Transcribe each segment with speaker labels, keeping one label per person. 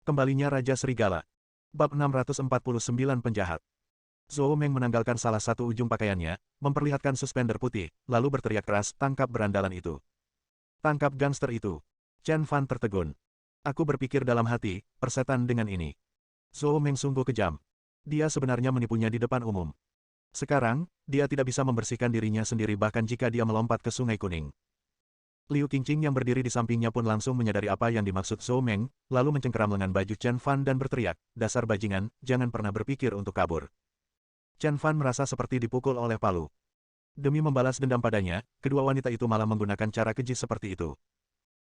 Speaker 1: Kembalinya Raja Serigala. Bab 649 Penjahat. Zhou Meng menanggalkan salah satu ujung pakaiannya, memperlihatkan suspender putih, lalu berteriak keras, "Tangkap berandalan itu! Tangkap gangster itu!" Chen Fan tertegun. Aku berpikir dalam hati, persetan dengan ini. Zhou Meng sungguh kejam. Dia sebenarnya menipunya di depan umum. Sekarang, dia tidak bisa membersihkan dirinya sendiri bahkan jika dia melompat ke Sungai Kuning. Liu Qingqing yang berdiri di sampingnya pun langsung menyadari apa yang dimaksud Zhou Meng, lalu mencengkeram lengan baju Chen Fan dan berteriak, "Dasar bajingan, jangan pernah berpikir untuk kabur." Chen Fan merasa seperti dipukul oleh palu. Demi membalas dendam padanya, kedua wanita itu malah menggunakan cara keji seperti itu.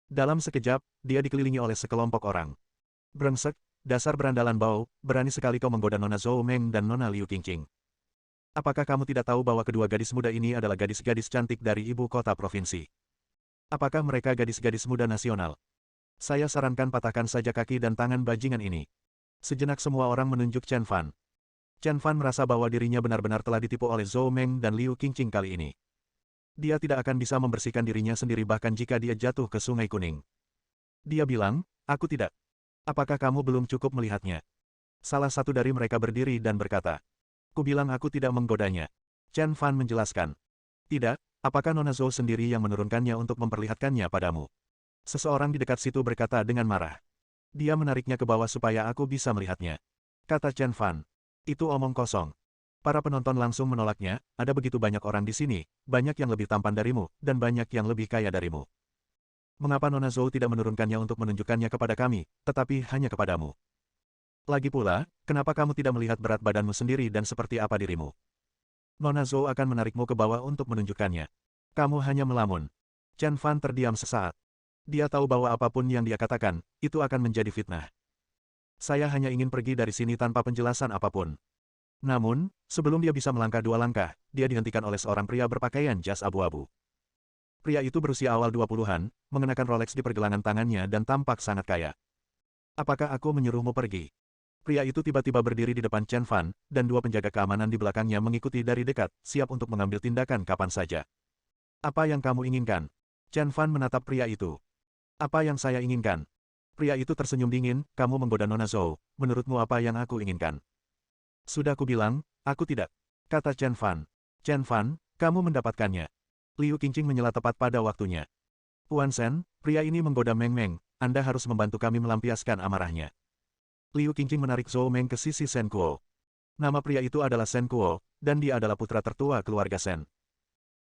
Speaker 1: Dalam sekejap, dia dikelilingi oleh sekelompok orang. "Brengsek, dasar berandalan bau, berani sekali kau menggoda Nona Zhou Meng dan Nona Liu Qingqing. Apakah kamu tidak tahu bahwa kedua gadis muda ini adalah gadis-gadis cantik dari ibu kota provinsi? Apakah mereka gadis-gadis muda nasional? Saya sarankan patahkan saja kaki dan tangan bajingan ini." Sejenak semua orang menunjuk Chen Fan. Chen Fan merasa bahwa dirinya benar-benar telah ditipu oleh Zhou Meng dan Liu Qingqing kali ini. Dia tidak akan bisa membersihkan dirinya sendiri bahkan jika dia jatuh ke Sungai Kuning. Dia bilang, "Aku tidak. Apakah kamu belum cukup melihatnya?" Salah satu dari mereka berdiri dan berkata, "Ku bilang aku tidak menggodanya." Chen Fan menjelaskan, "Tidak, apakah Nona Zhou sendiri yang menurunkannya untuk memperlihatkannya padamu?" Seseorang di dekat situ berkata dengan marah. "Dia menariknya ke bawah supaya aku bisa melihatnya," kata Chen Fan. "Itu omong kosong." Para penonton langsung menolaknya, "Ada begitu banyak orang di sini, banyak yang lebih tampan darimu, dan banyak yang lebih kaya darimu. Mengapa Nona Zhou tidak menurunkannya untuk menunjukkannya kepada kami, tetapi hanya kepadamu? Lagi pula, kenapa kamu tidak melihat berat badanmu sendiri dan seperti apa dirimu? Nona Zhou akan menarikmu ke bawah untuk menunjukkannya. Kamu hanya melamun." Chen Fan terdiam sesaat. Dia tahu bahwa apapun yang dia katakan, itu akan menjadi fitnah. "Saya hanya ingin pergi dari sini tanpa penjelasan apapun." Namun, sebelum dia bisa melangkah 2 langkah, dia dihentikan oleh seorang pria berpakaian jas abu-abu. Pria itu berusia awal 20-an, mengenakan Rolex di pergelangan tangannya dan tampak sangat kaya. "Apakah aku menyuruhmu pergi?" Pria itu tiba-tiba berdiri di depan Chen Fan, dan 2 penjaga keamanan di belakangnya mengikuti dari dekat, siap untuk mengambil tindakan kapan saja. "Apa yang kamu inginkan?" Chen Fan menatap pria itu. "Apa yang saya inginkan?" Pria itu tersenyum dingin, "Kamu menggoda Nona Zhou, menurutmu apa yang aku inginkan?" "Sudah kubilang, aku tidak," kata Chen Fan. "Chen Fan, kamu mendapatkannya." Liu Qingqing menyela tepat pada waktunya. "Puan Shen, pria ini menggoda Meng Meng, Anda harus membantu kami melampiaskan amarahnya." Liu Qingqing menarik Zhou Meng ke sisi Shen Kuo. Nama pria itu adalah Shen Kuo, dan dia adalah putra tertua keluarga Shen.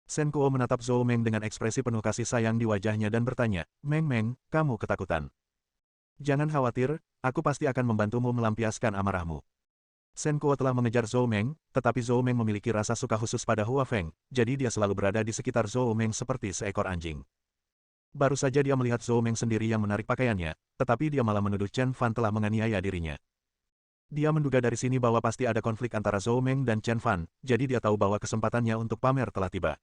Speaker 1: Shen Kuo menatap Zhou Meng dengan ekspresi penuh kasih sayang di wajahnya dan bertanya, "Meng Meng, kamu ketakutan? Jangan khawatir, aku pasti akan membantumu melampiaskan amarahmu." Shen Kuo telah mengejar Zhou Meng, tetapi Zhou Meng memiliki rasa suka khusus pada Hua Feng, jadi dia selalu berada di sekitar Zhou Meng seperti seekor anjing. Baru saja dia melihat Zhou Meng sendiri yang menarik pakaiannya, tetapi dia malah menuduh Chen Fan telah menganiaya dirinya. Dia menduga dari sini bahwa pasti ada konflik antara Zhou Meng dan Chen Fan, jadi dia tahu bahwa kesempatannya untuk pamer telah tiba.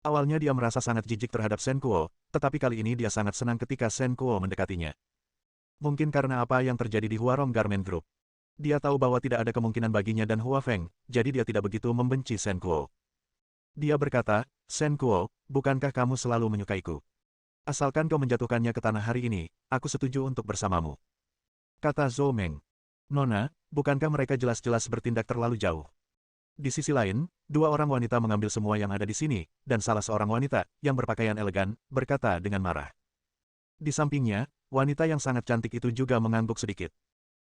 Speaker 1: Awalnya dia merasa sangat jijik terhadap Shen Kuo, tetapi kali ini dia sangat senang ketika Shen Kuo mendekatinya. Mungkin karena apa yang terjadi di Huarong Garment Group. Dia tahu bahwa tidak ada kemungkinan baginya dan Hua Feng, jadi dia tidak begitu membenci Shen Kuo. Dia berkata, "Shen Kuo, bukankah kamu selalu menyukaiku? Asalkan kau menjatuhkannya ke tanah hari ini, aku setuju untuk bersamamu," kata Zhou Meng. "Nona, bukankah mereka jelas-jelas bertindak terlalu jauh?" Di sisi lain, 2 orang wanita mengambil semua yang ada di sini, dan salah seorang wanita, yang berpakaian elegan, berkata dengan marah. Di sampingnya, wanita yang sangat cantik itu juga mengangguk sedikit.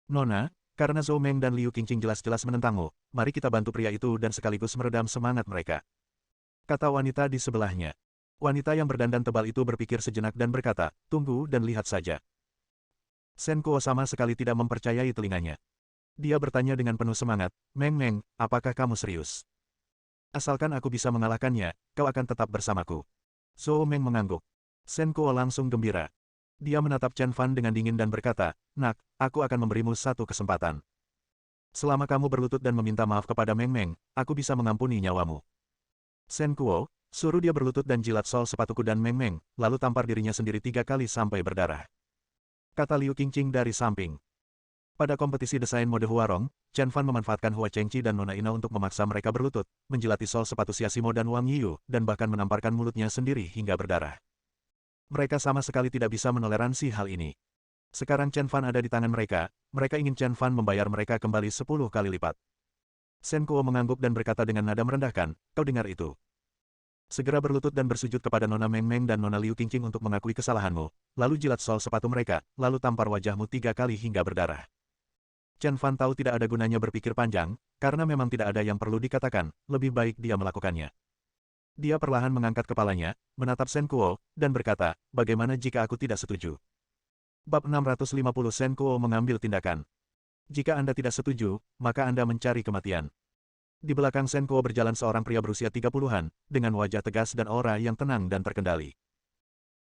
Speaker 1: "Nona, karena Zhou Meng dan Liu Qingqing jelas-jelas menentangmu, mari kita bantu pria itu dan sekaligus meredam semangat mereka," kata wanita di sebelahnya. Wanita yang berdandan tebal itu berpikir sejenak dan berkata, "Tunggu dan lihat saja." Shen Kuo sama sekali tidak mempercayai telinganya. Dia bertanya dengan penuh semangat, "Meng Meng, apakah kamu serius? Asalkan aku bisa mengalahkannya, kau akan tetap bersamaku." Zhou Meng mengangguk. Shen Kuo langsung gembira. Dia menatap Chen Fan dengan dingin dan berkata, "Nak, aku akan memberimu satu kesempatan. Selama kamu berlutut dan meminta maaf kepada Meng Meng, aku bisa mengampuni nyawamu." Shen Kuo, suruh dia berlutut dan jilat sol sepatuku dan Meng Meng, lalu tampar dirinya sendiri 3 kali sampai berdarah, kata Liu Qingqing dari samping. Pada kompetisi desain mode Huarong, Chen Fan memanfaatkan Hua Chengqi dan Nona Ina untuk memaksa mereka berlutut, menjilati sol sepatu Xiaoximo dan Wang Yiyu, dan bahkan menamparkan mulutnya sendiri hingga berdarah. Mereka sama sekali tidak bisa menoleransi hal ini. Sekarang Chen Fan ada di tangan mereka ingin Chen Fan membayar mereka kembali 10 kali lipat. Shen Kuo mengangguk dan berkata dengan nada merendahkan, kau dengar itu? Segera berlutut dan bersujud kepada Nona Meng Meng dan Nona Liu Qingqing untuk mengakui kesalahanmu, lalu jilat sol sepatu mereka, lalu tampar wajahmu 3 kali hingga berdarah. Chen Fan tahu tidak ada gunanya berpikir panjang, karena memang tidak ada yang perlu dikatakan, lebih baik dia melakukannya. Dia perlahan mengangkat kepalanya, menatap Shen Kuo, dan berkata, bagaimana jika aku tidak setuju? Bab 650 Shen Kuo mengambil tindakan. Jika Anda tidak setuju, maka Anda mencari kematian. Di belakang Shen Kuo berjalan seorang pria berusia 30-an, dengan wajah tegas dan aura yang tenang dan terkendali.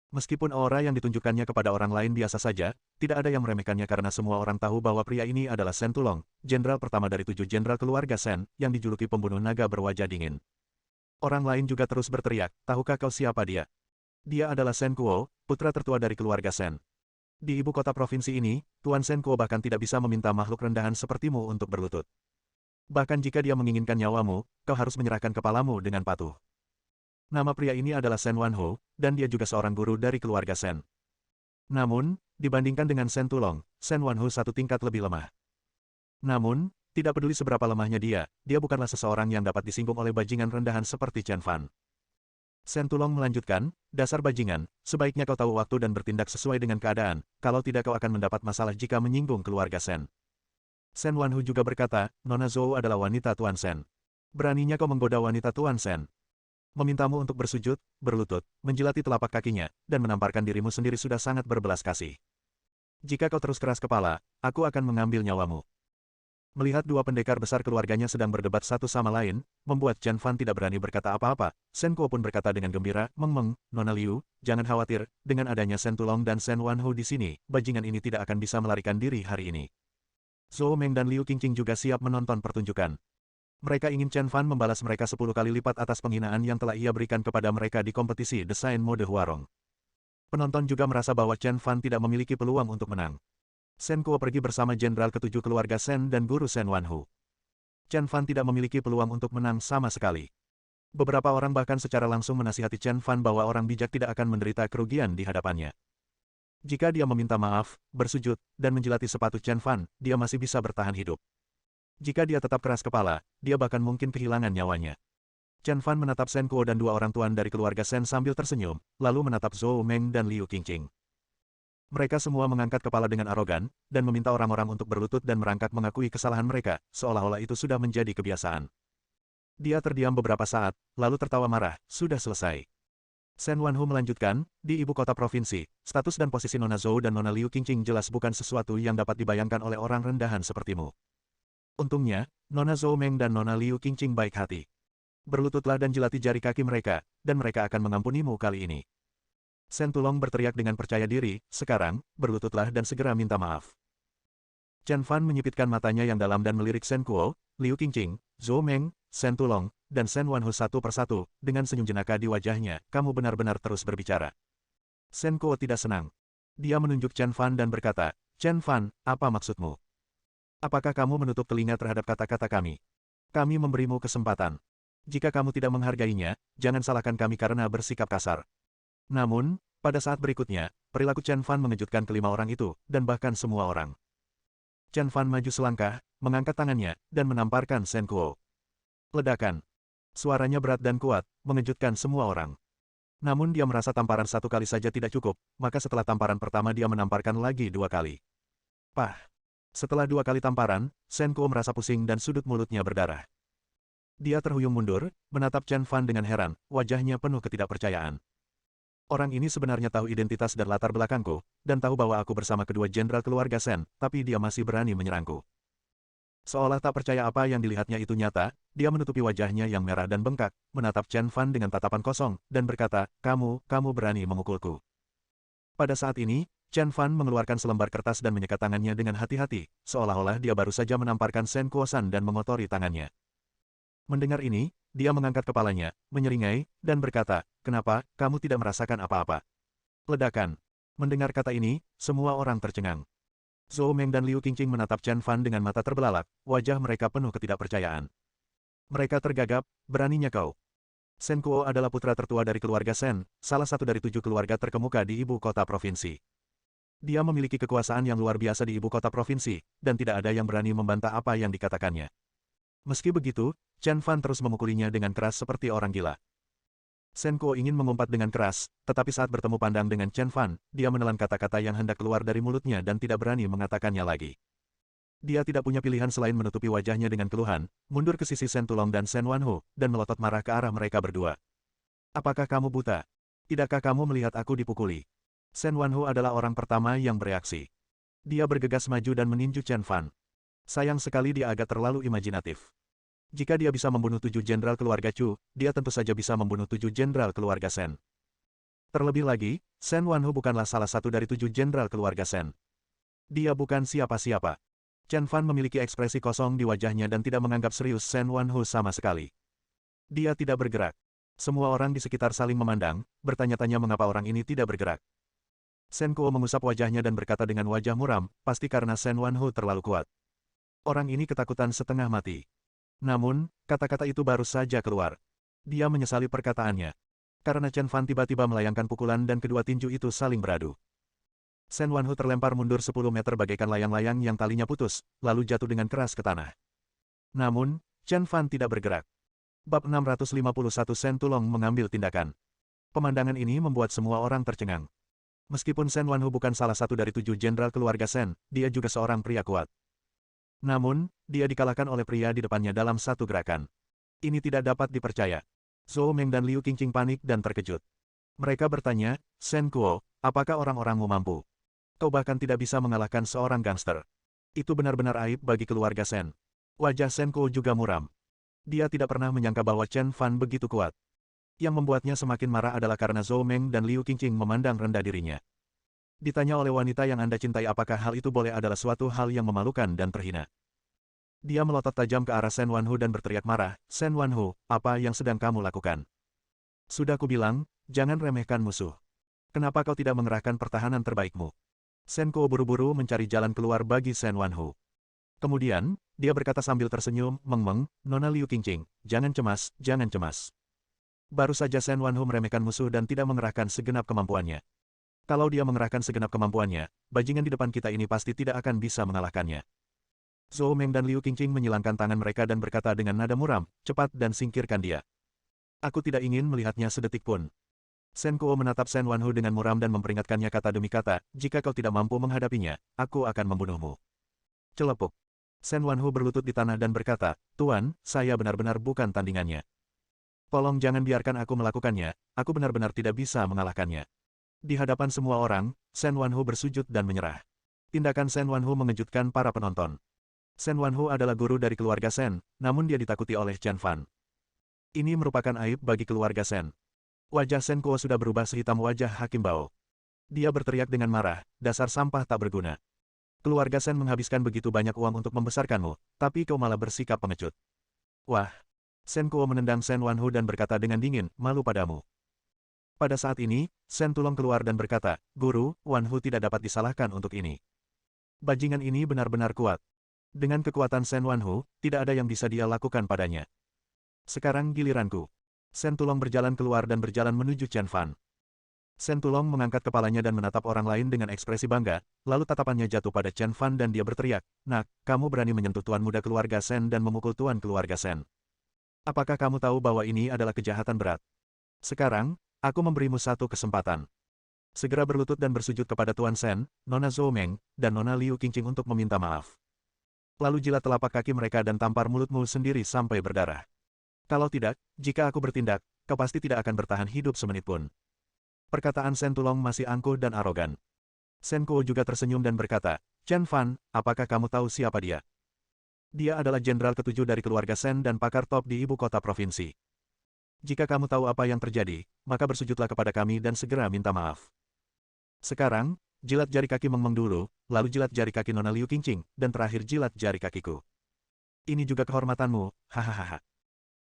Speaker 1: Meskipun aura yang ditunjukkannya kepada orang lain biasa saja, tidak ada yang meremehkannya karena semua orang tahu bahwa pria ini adalah Shen Tulong, jenderal pertama dari 7 jenderal keluarga Shen, yang dijuluki pembunuh naga berwajah dingin. Orang lain juga terus berteriak, tahukah kau siapa dia? Dia adalah Shen Kuo, putra tertua dari keluarga Shen. Di ibu kota provinsi ini, Tuan Shen Kuo bahkan tidak bisa meminta makhluk rendahan sepertimu untuk berlutut. Bahkan jika dia menginginkan nyawamu, kau harus menyerahkan kepalamu dengan patuh. Nama pria ini adalah Shen Wanho, dan dia juga seorang guru dari keluarga Shen. Namun, dibandingkan dengan Shen Tulong, Shen Wanho satu tingkat lebih lemah. Namun, tidak peduli seberapa lemahnya dia bukanlah seseorang yang dapat disinggung oleh bajingan rendahan seperti Chen Fan. Shen Tulong melanjutkan, dasar bajingan, sebaiknya kau tahu waktu dan bertindak sesuai dengan keadaan, kalau tidak kau akan mendapat masalah jika menyinggung keluarga Shen. Shen Wanhu juga berkata, Nona Zhou adalah wanita Tuan Shen. Beraninya kau menggoda wanita Tuan Shen. Memintamu untuk bersujud, berlutut, menjilati telapak kakinya, dan menamparkan dirimu sendiri sudah sangat berbelas kasih. Jika kau terus keras kepala, aku akan mengambil nyawamu. Melihat dua pendekar besar keluarganya sedang berdebat satu sama lain, membuat Chen Fan tidak berani berkata apa-apa. Shen Kuo pun berkata dengan gembira, Meng, Nona Liu, jangan khawatir, dengan adanya Shen Tulong dan Shen Wanho di sini, bajingan ini tidak akan bisa melarikan diri hari ini. Zhou Meng dan Liu Qingqing juga siap menonton pertunjukan. Mereka ingin Chen Fan membalas mereka 10 kali lipat atas penghinaan yang telah ia berikan kepada mereka di kompetisi desain mode Huarong. Penonton juga merasa bahwa Chen Fan tidak memiliki peluang untuk menang. Shen Kuo pergi bersama jenderal ketujuh keluarga Shen dan guru Shen Wanhu. Chen Fan tidak memiliki peluang untuk menang sama sekali. Beberapa orang bahkan secara langsung menasihati Chen Fan bahwa orang bijak tidak akan menderita kerugian di hadapannya. Jika dia meminta maaf, bersujud, dan menjilati sepatu Chen Fan, dia masih bisa bertahan hidup. Jika dia tetap keras kepala, dia bahkan mungkin kehilangan nyawanya. Chen Fan menatap Shen Kuo dan dua orang tuan dari keluarga Shen sambil tersenyum, lalu menatap Zhou Meng dan Liu Qingqing. Mereka semua mengangkat kepala dengan arogan, dan meminta orang-orang untuk berlutut dan merangkak mengakui kesalahan mereka, seolah-olah itu sudah menjadi kebiasaan. Dia terdiam beberapa saat, lalu tertawa marah, sudah selesai. Shen Wanhu melanjutkan, di ibu kota provinsi, status dan posisi Nona Zhou dan Nona Liu Qingqing jelas bukan sesuatu yang dapat dibayangkan oleh orang rendahan sepertimu. Untungnya, Nona Zhou Meng dan Nona Liu Qingqing baik hati. Berlututlah dan jilati jari kaki mereka, dan mereka akan mengampunimu kali ini. Shen Tulong berteriak dengan percaya diri, sekarang, berlututlah dan segera minta maaf. Chen Fan menyipitkan matanya yang dalam dan melirik Shen Kuo, Liu Qingqing, Zhou Meng, Shen Tulong, dan Shen Wanhu satu persatu, dengan senyum jenaka di wajahnya, kamu benar-benar terus berbicara. Shen Kuo tidak senang. Dia menunjuk Chen Fan dan berkata, Chen Fan, apa maksudmu? Apakah kamu menutup telinga terhadap kata-kata kami? Kami memberimu kesempatan. Jika kamu tidak menghargainya, jangan salahkan kami karena bersikap kasar. Namun, pada saat berikutnya, perilaku Chen Fan mengejutkan kelima orang itu, dan bahkan semua orang. Chen Fan maju selangkah, mengangkat tangannya, dan menamparkan Shen Kuo. Ledakan. Suaranya berat dan kuat, mengejutkan semua orang. Namun dia merasa tamparan satu kali saja tidak cukup, maka setelah tamparan pertama dia menamparkan lagi 2 kali. Pah! Setelah 2 kali tamparan, Shen Kuo merasa pusing dan sudut mulutnya berdarah. Dia terhuyung mundur, menatap Chen Fan dengan heran, wajahnya penuh ketidakpercayaan. Orang ini sebenarnya tahu identitas dan latar belakangku, dan tahu bahwa aku bersama kedua jenderal keluarga Shen, tapi dia masih berani menyerangku. Seolah tak percaya apa yang dilihatnya itu nyata, dia menutupi wajahnya yang merah dan bengkak, menatap Chen Fan dengan tatapan kosong, dan berkata, kamu berani memukulku. Pada saat ini, Chen Fan mengeluarkan selembar kertas dan menyekat tangannya dengan hati-hati, seolah-olah dia baru saja menamparkan Shen Kuo-san dan mengotori tangannya. Mendengar ini, dia mengangkat kepalanya, menyeringai, dan berkata, kenapa, kamu tidak merasakan apa-apa? Ledakan. Mendengar kata ini, semua orang tercengang. Zhou Meng dan Liu Qingqing menatap Chen Fan dengan mata terbelalak, wajah mereka penuh ketidakpercayaan. Mereka tergagap, beraninya kau. Shen Kuo adalah putra tertua dari keluarga Shen, salah satu dari 7 keluarga terkemuka di ibu kota provinsi. Dia memiliki kekuasaan yang luar biasa di ibu kota provinsi, dan tidak ada yang berani membantah apa yang dikatakannya. Meski begitu, Chen Fan terus memukulinya dengan keras seperti orang gila. Shen Kuo ingin mengumpat dengan keras, tetapi saat bertemu pandang dengan Chen Fan, dia menelan kata-kata yang hendak keluar dari mulutnya dan tidak berani mengatakannya lagi. Dia tidak punya pilihan selain menutupi wajahnya dengan keluhan, mundur ke sisi Shen Tulong dan Shen Wanhu, dan melotot marah ke arah mereka berdua. Apakah kamu buta? Tidakkah kamu melihat aku dipukuli? Shen Wanhu adalah orang pertama yang bereaksi. Dia bergegas maju dan meninju Chen Fan. Sayang sekali dia agak terlalu imajinatif. Jika dia bisa membunuh 7 jenderal keluarga Chu, dia tentu saja bisa membunuh 7 jenderal keluarga Shen. Terlebih lagi, Shen Wanhu bukanlah salah satu dari 7 jenderal keluarga Shen. Dia bukan siapa-siapa. Chen Fan memiliki ekspresi kosong di wajahnya dan tidak menganggap serius Shen Wanhu sama sekali. Dia tidak bergerak. Semua orang di sekitar saling memandang, bertanya-tanya mengapa orang ini tidak bergerak. Shen Kuo mengusap wajahnya dan berkata dengan wajah muram, pasti karena Shen Wanhu terlalu kuat. Orang ini ketakutan setengah mati. Namun, kata-kata itu baru saja keluar. Dia menyesali perkataannya. Karena Chen Fan tiba-tiba melayangkan pukulan dan kedua tinju itu saling beradu. Shen Wanhu terlempar mundur 10 meter bagaikan layang-layang yang talinya putus, lalu jatuh dengan keras ke tanah. Namun, Chen Fan tidak bergerak. Bab 651 Shen Tulong mengambil tindakan. Pemandangan ini membuat semua orang tercengang. Meskipun Shen Wanhu bukan salah satu dari 7 jenderal keluarga Shen, dia juga seorang pria kuat. Namun, dia dikalahkan oleh pria di depannya dalam satu gerakan. Ini tidak dapat dipercaya. Zhou Meng dan Liu Qingqing panik dan terkejut. Mereka bertanya, Shen Kuo, apakah orang-orangmu mampu? Kau bahkan tidak bisa mengalahkan seorang gangster. Itu benar-benar aib bagi keluarga Shen. Wajah Shen Kuo juga muram. Dia tidak pernah menyangka bahwa Chen Fan begitu kuat. Yang membuatnya semakin marah adalah karena Zhou Meng dan Liu Qingqing memandang rendah dirinya. Ditanya oleh wanita yang Anda cintai apakah hal itu boleh adalah suatu hal yang memalukan dan terhina. Dia melotot tajam ke arah Shen Wanhu dan berteriak marah, Shen Wanhu, apa yang sedang kamu lakukan? Sudah kubilang, jangan remehkan musuh. Kenapa kau tidak mengerahkan pertahanan terbaikmu? Shen Kuo buru-buru mencari jalan keluar bagi Shen Wanhu. Kemudian, dia berkata sambil tersenyum, Meng-meng, Nona Liu Qingqing, jangan cemas, jangan cemas. Baru saja Shen Wanhu meremehkan musuh dan tidak mengerahkan segenap kemampuannya. Kalau dia mengerahkan segenap kemampuannya, bajingan di depan kita ini pasti tidak akan bisa mengalahkannya. Zhou Meng dan Liu Qingqing menyilangkan tangan mereka dan berkata dengan nada muram, cepat dan singkirkan dia. Aku tidak ingin melihatnya sedetik pun. Shen Kuo menatap Shen Wanhu dengan muram dan memperingatkannya kata demi kata, jika kau tidak mampu menghadapinya, aku akan membunuhmu. Celepuk. Shen Wanhu berlutut di tanah dan berkata, Tuan, saya benar-benar bukan tandingannya. Tolong jangan biarkan aku melakukannya, aku benar-benar tidak bisa mengalahkannya. Di hadapan semua orang, Shen Wanhu bersujud dan menyerah. Tindakan Shen Wanhu mengejutkan para penonton. Shen Wanhu adalah guru dari keluarga Shen, namun dia ditakuti oleh Chen Fan. Ini merupakan aib bagi keluarga Shen. Wajah Shen Kuo sudah berubah sehitam wajah Hakim Bao. Dia berteriak dengan marah, dasar sampah tak berguna. Keluarga Shen menghabiskan begitu banyak uang untuk membesarkanmu, tapi kau malah bersikap pengecut. Wah! Shen Kuo menendang Shen Wanhu dan berkata dengan dingin, malu padamu. Pada saat ini, Shen Tulong keluar dan berkata, Guru, Wanhu tidak dapat disalahkan untuk ini. Bajingan ini benar-benar kuat. Dengan kekuatan Shen Wanhu, tidak ada yang bisa dia lakukan padanya. Sekarang giliranku. Shen Tulong berjalan keluar dan berjalan menuju Chen Fan. Shen Tulong mengangkat kepalanya dan menatap orang lain dengan ekspresi bangga, lalu tatapannya jatuh pada Chen Fan dan dia berteriak, Nak, kamu berani menyentuh tuan muda keluarga Shen dan memukul tuan keluarga Shen. Apakah kamu tahu bahwa ini adalah kejahatan berat? Sekarang, aku memberimu satu kesempatan. Segera berlutut dan bersujud kepada Tuan Shen, Nona Zhou Meng, dan Nona Liu Qingqing untuk meminta maaf. Lalu jilat telapak kaki mereka dan tampar mulutmu sendiri sampai berdarah. Kalau tidak, jika aku bertindak, kau pasti tidak akan bertahan hidup semenit pun. Perkataan Shen Tulong masih angkuh dan arogan. Shen Kuo juga tersenyum dan berkata, Chen Fan, apakah kamu tahu siapa dia? Dia adalah jenderal ketujuh dari keluarga Shen dan pakar top di ibu kota provinsi. Jika kamu tahu apa yang terjadi, maka bersujudlah kepada kami dan segera minta maaf. Sekarang, jilat jari kaki Meng-meng dulu, lalu jilat jari kaki Nona Liu Qingqing, dan terakhir jilat jari kakiku. Ini juga kehormatanmu, hahaha.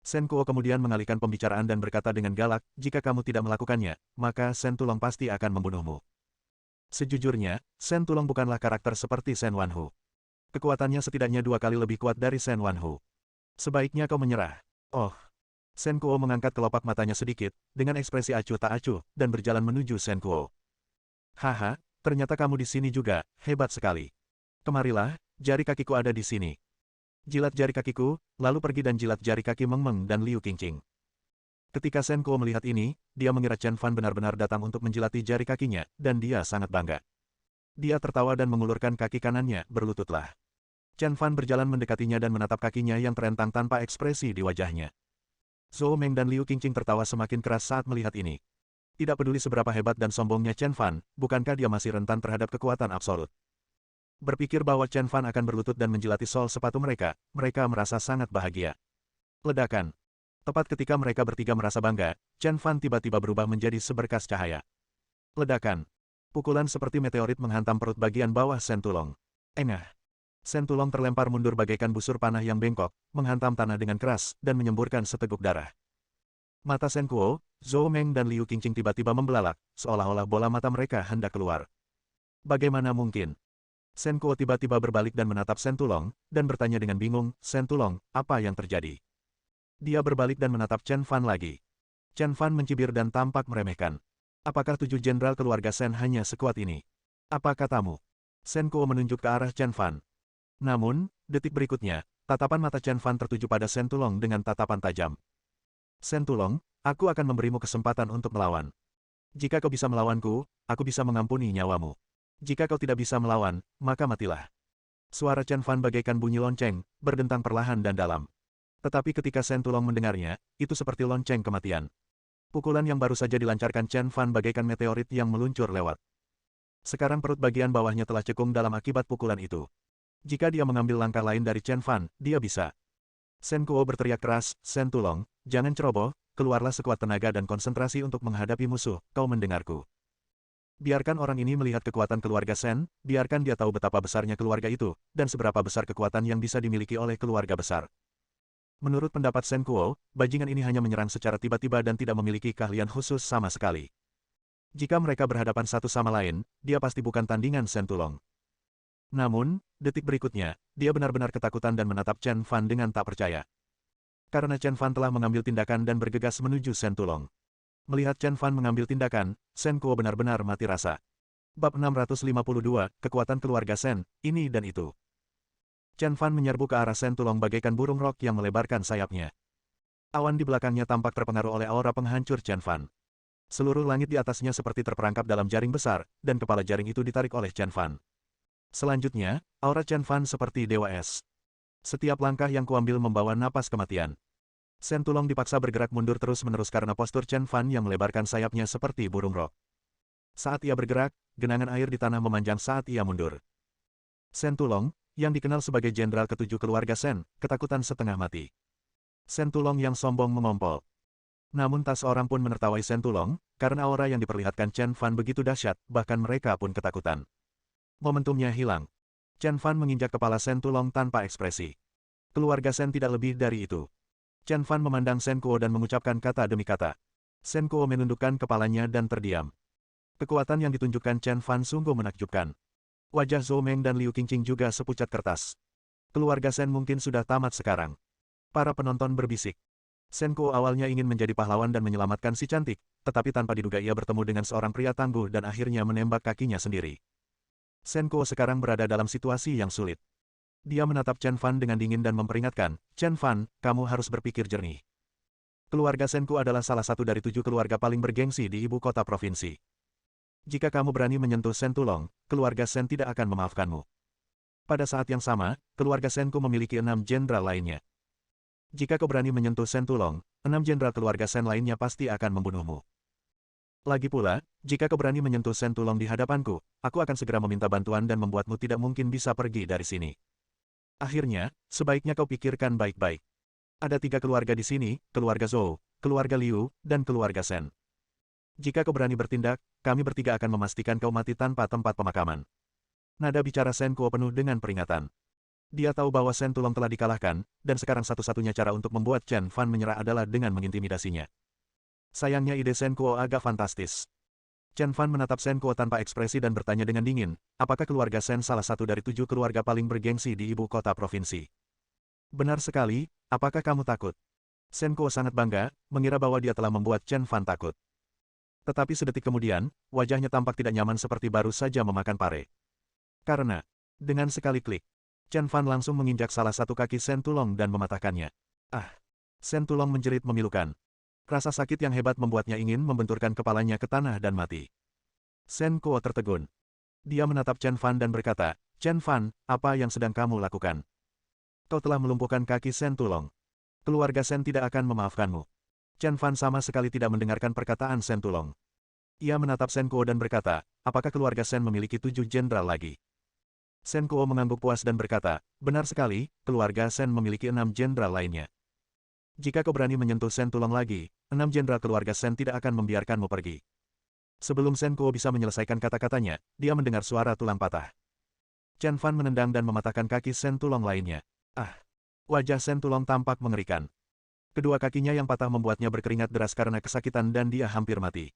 Speaker 1: Shen Kuo kemudian mengalihkan pembicaraan dan berkata dengan galak, jika kamu tidak melakukannya, maka Shen Tulong pasti akan membunuhmu. Sejujurnya, Shen Tulong bukanlah karakter seperti Shen Wanhu. Kekuatannya setidaknya 2 kali lebih kuat dari Shen Wanhu. Sebaiknya kau menyerah. Oh. Shen Kuo mengangkat kelopak matanya sedikit, dengan ekspresi acuh tak acuh, dan berjalan menuju Shen Kuo. Haha, Ternyata kamu di sini juga, hebat sekali. Kemarilah, jari kakiku ada di sini. Jilat jari kakiku, lalu pergi dan jilat jari kaki Meng Meng dan Liu Qingqing. Ketika Shen Kuo melihat ini, dia mengira Chen Fan benar-benar datang untuk menjilati jari kakinya, dan dia sangat bangga. Dia tertawa dan mengulurkan kaki kanannya, berlututlah. Chen Fan berjalan mendekatinya dan menatap kakinya yang terentang tanpa ekspresi di wajahnya. Zhou Meng dan Liu Qingqing tertawa semakin keras saat melihat ini. Tidak peduli seberapa hebat dan sombongnya Chen Fan, bukankah dia masih rentan terhadap kekuatan absolut? Berpikir bahwa Chen Fan akan berlutut dan menjilati sol sepatu mereka, mereka merasa sangat bahagia. Ledakan. Tepat ketika mereka bertiga merasa bangga, Chen Fan tiba-tiba berubah menjadi seberkas cahaya. Ledakan. Pukulan seperti meteorit menghantam perut bagian bawah Shen Tulong. Engah. Shen Tulong terlempar mundur bagaikan busur panah yang bengkok, menghantam tanah dengan keras, dan menyemburkan seteguk darah. Mata Shen Kuo, Zhou Meng dan Liu Qingqing tiba-tiba membelalak, seolah-olah bola mata mereka hendak keluar. Bagaimana mungkin? Shen Kuo tiba-tiba berbalik dan menatap Shen Tulong, dan bertanya dengan bingung, Shen Tulong, apa yang terjadi? Dia berbalik dan menatap Chen Fan lagi. Chen Fan mencibir dan tampak meremehkan. Apakah 7 jenderal keluarga Shen hanya sekuat ini? Apa katamu? Shen Kuo menunjuk ke arah Chen Fan. Namun, detik berikutnya, tatapan mata Chen Fan tertuju pada Shen Tulong dengan tatapan tajam. Shen Tulong, aku akan memberimu kesempatan untuk melawan. Jika kau bisa melawanku, aku bisa mengampuni nyawamu. Jika kau tidak bisa melawan, maka matilah. Suara Chen Fan bagaikan bunyi lonceng, berdentang perlahan dan dalam. Tetapi ketika Shen Tulong mendengarnya, itu seperti lonceng kematian. Pukulan yang baru saja dilancarkan Chen Fan bagaikan meteorit yang meluncur lewat. Sekarang perut bagian bawahnya telah cekung dalam akibat pukulan itu. Jika dia mengambil langkah lain dari Chen Fan, dia bisa. Shen Kuo berteriak keras, Shen Tulong, jangan ceroboh, keluarlah sekuat tenaga dan konsentrasi untuk menghadapi musuh, kau mendengarku. Biarkan orang ini melihat kekuatan keluarga Shen, biarkan dia tahu betapa besarnya keluarga itu, dan seberapa besar kekuatan yang bisa dimiliki oleh keluarga besar. Menurut pendapat Shen Kuo, bajingan ini hanya menyerang secara tiba-tiba dan tidak memiliki keahlian khusus sama sekali. Jika mereka berhadapan satu sama lain, dia pasti bukan tandingan Shen Tulong. Namun, detik berikutnya, dia benar-benar ketakutan dan menatap Chen Fan dengan tak percaya. Karena Chen Fan telah mengambil tindakan dan bergegas menuju Shen Tulong. Melihat Chen Fan mengambil tindakan, Shen Kuo benar-benar mati rasa. Bab 652, Kekuatan Keluarga Shen, ini dan itu. Chen Fan menyerbu ke arah Shen Tulong bagaikan burung rok yang melebarkan sayapnya. Awan di belakangnya tampak terpengaruh oleh aura penghancur Chen Fan. Seluruh langit di atasnya seperti terperangkap dalam jaring besar, dan kepala jaring itu ditarik oleh Chen Fan. Selanjutnya, aura Chen Fan seperti dewa es. Setiap langkah yang kuambil membawa napas kematian. Shen Tulong dipaksa bergerak mundur terus-menerus karena postur Chen Fan yang melebarkan sayapnya seperti burung rok. Saat ia bergerak, genangan air di tanah memanjang saat ia mundur. Shen Tulong, yang dikenal sebagai jenderal ketujuh keluarga Shen, ketakutan setengah mati. Shen Tulong yang sombong mengompol. Namun tak seorang pun menertawai Shen Tulong, karena aura yang diperlihatkan Chen Fan begitu dahsyat, bahkan mereka pun ketakutan. Momentumnya hilang. Chen Fan menginjak kepala Shen Tulong tanpa ekspresi. Keluarga Shen tidak lebih dari itu. Chen Fan memandang Shen Kuo dan mengucapkan kata demi kata. Shen Kuo menundukkan kepalanya dan terdiam. Kekuatan yang ditunjukkan Chen Fan sungguh menakjubkan. Wajah Zhou Meng dan Liu Qingqing juga sepucat kertas. Keluarga Shen mungkin sudah tamat sekarang. Para penonton berbisik. Shen Kuo awalnya ingin menjadi pahlawan dan menyelamatkan si cantik, tetapi tanpa diduga ia bertemu dengan seorang pria tangguh dan akhirnya menembak kakinya sendiri. Shen Kuo sekarang berada dalam situasi yang sulit. Dia menatap Chen Fan dengan dingin dan memperingatkan, Chen Fan, kamu harus berpikir jernih. Keluarga Shen Kuo adalah salah satu dari 7 keluarga paling bergengsi di ibu kota provinsi. Jika kamu berani menyentuh Shen Tulong, keluarga Shen tidak akan memaafkanmu. Pada saat yang sama, keluarga Shen Kuo memiliki 6 jenderal lainnya. Jika kau berani menyentuh Shen Tulong, 6 jenderal keluarga Shen lainnya pasti akan membunuhmu. Lagi pula, jika kau berani menyentuh Shen Tulong di hadapanku, aku akan segera meminta bantuan dan membuatmu tidak mungkin bisa pergi dari sini. Akhirnya, sebaiknya kau pikirkan baik-baik. Ada 3 keluarga di sini, keluarga Zhou, keluarga Liu, dan keluarga Shen. Jika kau berani bertindak, kami bertiga akan memastikan kau mati tanpa tempat pemakaman. Nada bicara Shen Kuo penuh dengan peringatan. Dia tahu bahwa Shen Tulong telah dikalahkan, dan sekarang satu-satunya cara untuk membuat Chen Fan menyerah adalah dengan mengintimidasinya. Sayangnya ide Shen Kuo agak fantastis. Chen Fan menatap Shen Kuo tanpa ekspresi dan bertanya dengan dingin, apakah keluarga Shen salah satu dari 7 keluarga paling bergengsi di ibu kota provinsi? Benar sekali, apakah kamu takut? Shen Kuo sangat bangga, mengira bahwa dia telah membuat Chen Fan takut. Tetapi sedetik kemudian, wajahnya tampak tidak nyaman seperti baru saja memakan pare. Karena, dengan sekali klik, Chen Fan langsung menginjak salah satu kaki Shen Tulong dan mematahkannya. Ah! Shen Tulong menjerit memilukan. Rasa sakit yang hebat membuatnya ingin membenturkan kepalanya ke tanah dan mati. Shen Kuo tertegun. Dia menatap Chen Fan dan berkata, Chen Fan, apa yang sedang kamu lakukan? Kau telah melumpuhkan kaki Shen Tulong. Keluarga Shen tidak akan memaafkanmu. Chen Fan sama sekali tidak mendengarkan perkataan Shen Tulong. Ia menatap Shen Kuo dan berkata, apakah keluarga Shen memiliki 7 jenderal lagi? Shen Kuo mengangguk puas dan berkata, benar sekali, keluarga Shen memiliki 6 jenderal lainnya. Jika kau berani menyentuh Shen Tulong lagi, 6 jenderal keluarga Shen tidak akan membiarkanmu pergi. Sebelum Shen Kuo bisa menyelesaikan kata-katanya, dia mendengar suara tulang patah. Chen Fan menendang dan mematahkan kaki Shen Tulong lainnya. Ah! Wajah Shen Tulong tampak mengerikan. Kedua kakinya yang patah membuatnya berkeringat deras karena kesakitan dan dia hampir mati.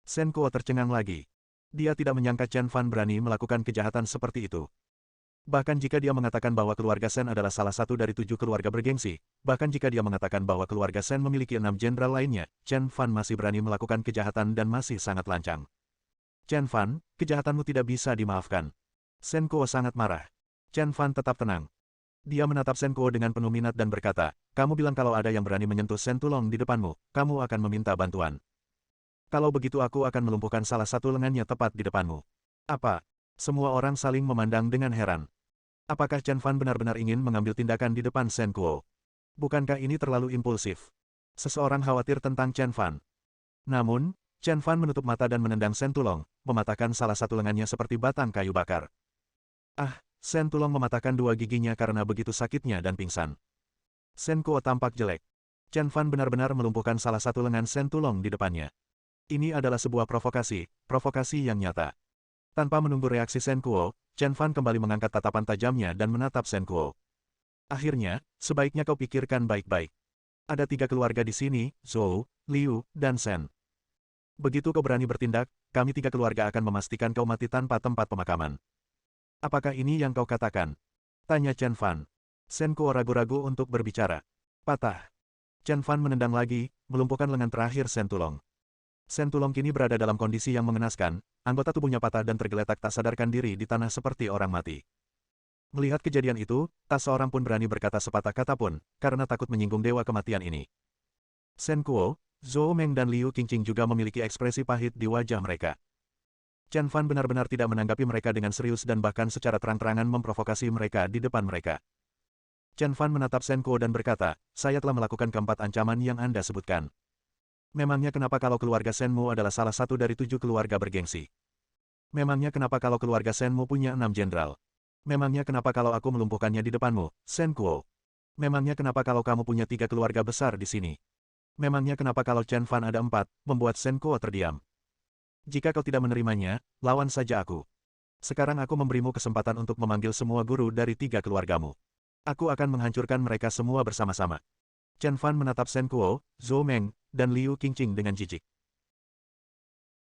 Speaker 1: Shen Kuo tercengang lagi. Dia tidak menyangka Chen Fan berani melakukan kejahatan seperti itu. Bahkan jika dia mengatakan bahwa keluarga Shen adalah salah satu dari 7 keluarga bergengsi, bahkan jika dia mengatakan bahwa keluarga Shen memiliki 6 jenderal lainnya, Chen Fan masih berani melakukan kejahatan dan masih sangat lancang. Chen Fan, kejahatanmu tidak bisa dimaafkan. Shen Kuo sangat marah. Chen Fan tetap tenang. Dia menatap Shen Kuo dengan penuh minat dan berkata, kamu bilang kalau ada yang berani menyentuh Shen Tulong di depanmu, kamu akan meminta bantuan. Kalau begitu aku akan melumpuhkan salah satu lengannya tepat di depanmu. Apa? Semua orang saling memandang dengan heran. Apakah Chen Fan benar-benar ingin mengambil tindakan di depan Shen Kuo? Bukankah ini terlalu impulsif? Seseorang khawatir tentang Chen Fan. Namun, Chen Fan menutup mata dan menendang Shen Tulong, mematahkan salah satu lengannya seperti batang kayu bakar. Ah! Shen Tulong mematahkan 2 giginya karena begitu sakitnya dan pingsan. Shen Kuo tampak jelek. Chen Fan benar-benar melumpuhkan salah satu lengan Shen Tulong di depannya. Ini adalah sebuah provokasi yang nyata. Tanpa menunggu reaksi Shen Kuo, Chen Fan kembali mengangkat tatapan tajamnya dan menatap Shen Kuo. Akhirnya, sebaiknya kau pikirkan baik-baik. Ada 3 keluarga di sini, Zhou, Liu, dan Shen. Begitu kau berani bertindak, kami 3 keluarga akan memastikan kau mati tanpa tempat pemakaman. Apakah ini yang kau katakan? Tanya Chen Fan. Shen Kuo ragu-ragu untuk berbicara. Patah. Chen Fan menendang lagi, melumpuhkan lengan terakhir Shen Tulong. Shen Tulong kini berada dalam kondisi yang mengenaskan, anggota tubuhnya patah dan tergeletak tak sadarkan diri di tanah seperti orang mati. Melihat kejadian itu, tak seorang pun berani berkata sepatah kata pun, karena takut menyinggung dewa kematian ini. Shen Kuo, Zhou Meng dan Liu Qingqing juga memiliki ekspresi pahit di wajah mereka. Chen Fan benar-benar tidak menanggapi mereka dengan serius dan bahkan secara terang-terangan memprovokasi mereka di depan mereka. Chen Fan menatap Shen Kuo dan berkata, saya telah melakukan keempat ancaman yang Anda sebutkan. Memangnya kenapa kalau keluarga Shenmu adalah salah satu dari 7 keluarga bergengsi? Memangnya kenapa kalau keluarga Shenmu punya 6 jenderal? Memangnya kenapa kalau aku melumpuhkannya di depanmu, Shen Kuo? Memangnya kenapa kalau kamu punya 3 keluarga besar di sini? Memangnya kenapa kalau Chen Fan ada 4, membuat Shen Kuo terdiam? Jika kau tidak menerimanya, lawan saja aku. Sekarang aku memberimu kesempatan untuk memanggil semua guru dari 3 keluargamu. Aku akan menghancurkan mereka semua bersama-sama. Chen Fan menatap Shen Kuo, Zhou Meng, dan Liu Qingqing dengan jijik.